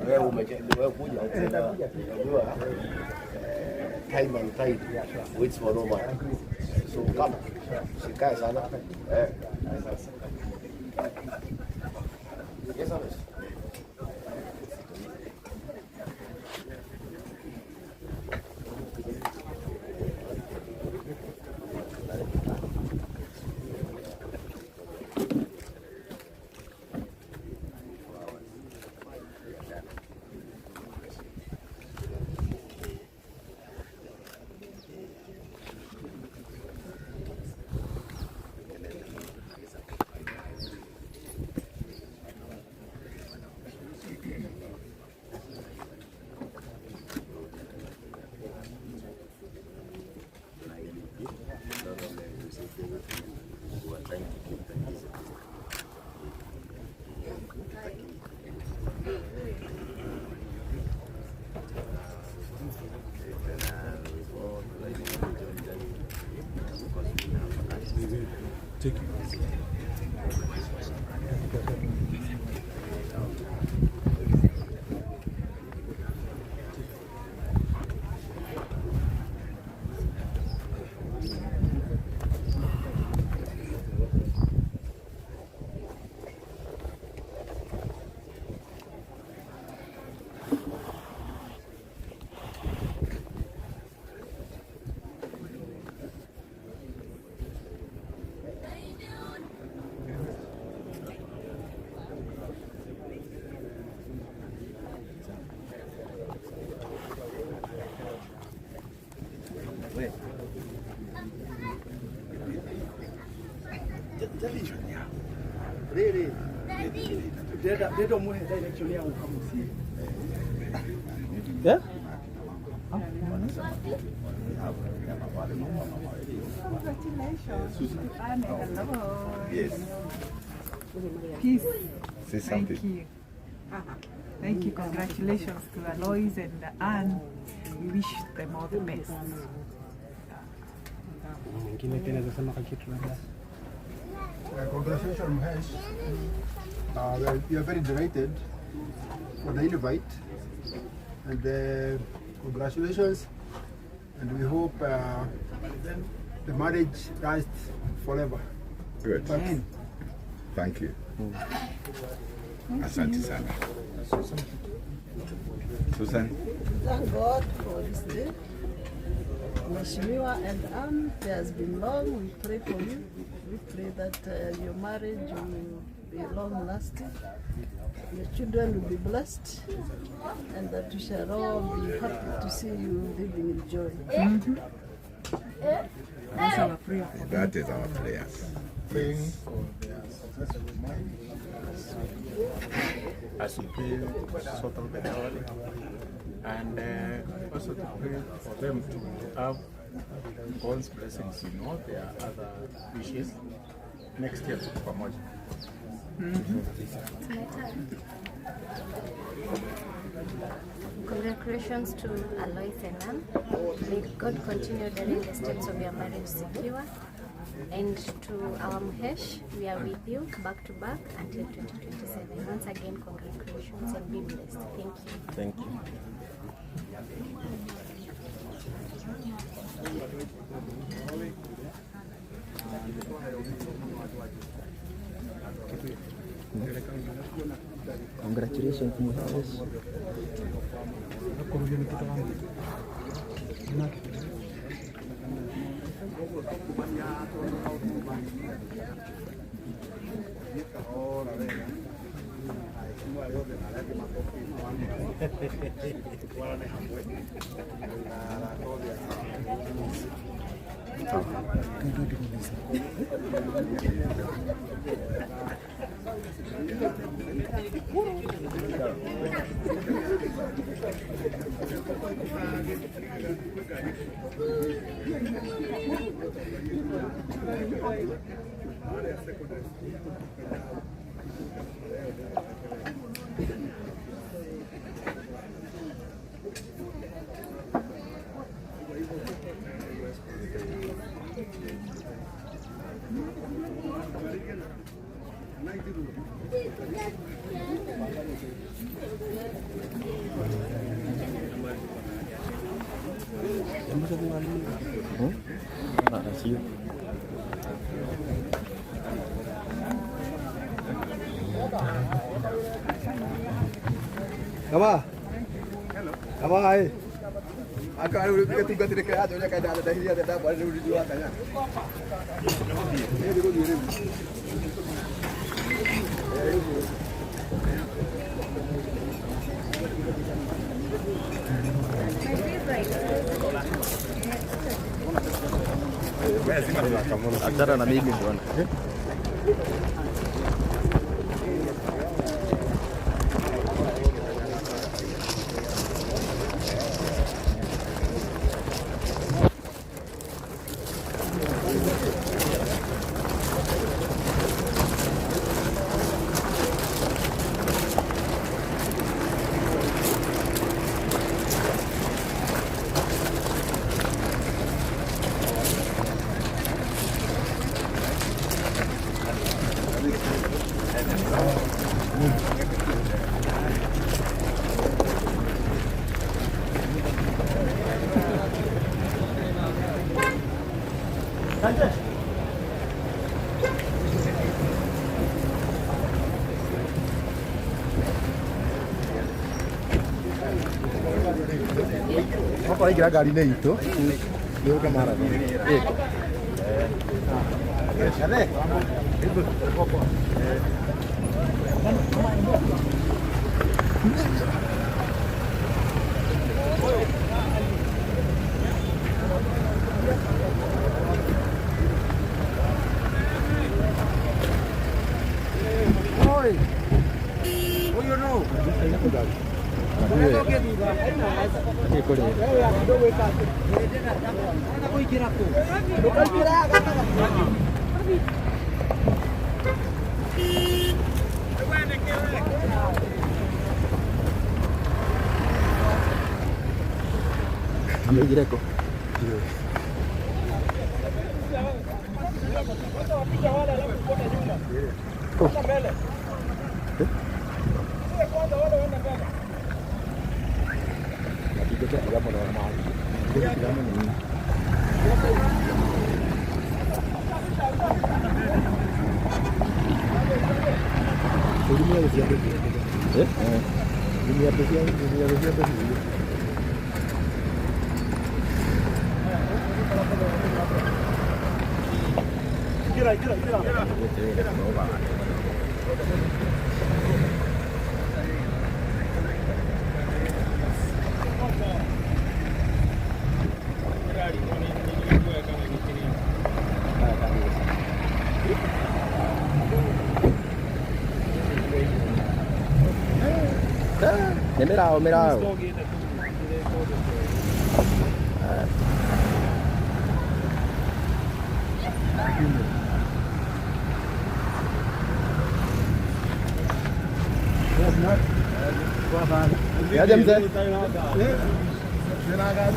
Wewe kuja unajua time and tide waits for no man. So kama sikae sana yes Aloise. Thank you. Really? They don't want to actually come see. Yeah? Congratulations. Hello. Yes. Peace. Say something. Thank you. Thank you. Congratulations to Aloise and Anne. We wish them all the best. Congratulations, Mahesh. We are very delighted for the invite, and congratulations. And we hope the marriage lasts forever. Good. Thank you. Asante sana. Susan. Thank God for this day. Mheshimiwa and Anne, it has been long. We pray for you. We pray that your marriage will be long lasting. Your children will be blessed, and that we shall all be happy to see you living in joy. That's our prayer for them. That is our prayers. Praying for their successful marriage. As we pray sort of the family, and also to pray for them to have God's blessings, you know, there are other wishes next year to pamoja. Congratulations to Aloise and Anne. May God continue daring the steps of your marriage secure. And to our Mahesh, we are with you back to back until 2027. Once again, congratulations and be blessed. Thank you. Thank you. Congratulations, Mahesh. Apa? Apa ai? Aku ada udah tiga dekat aja udah kayak ada hiya ada baru dijual tanya. Ini juga diri. Acara na mingi bwana. Apa lagi gari itu? Dia ke mana? Ambil direko. Mirao. Ya jam saya. Silakan.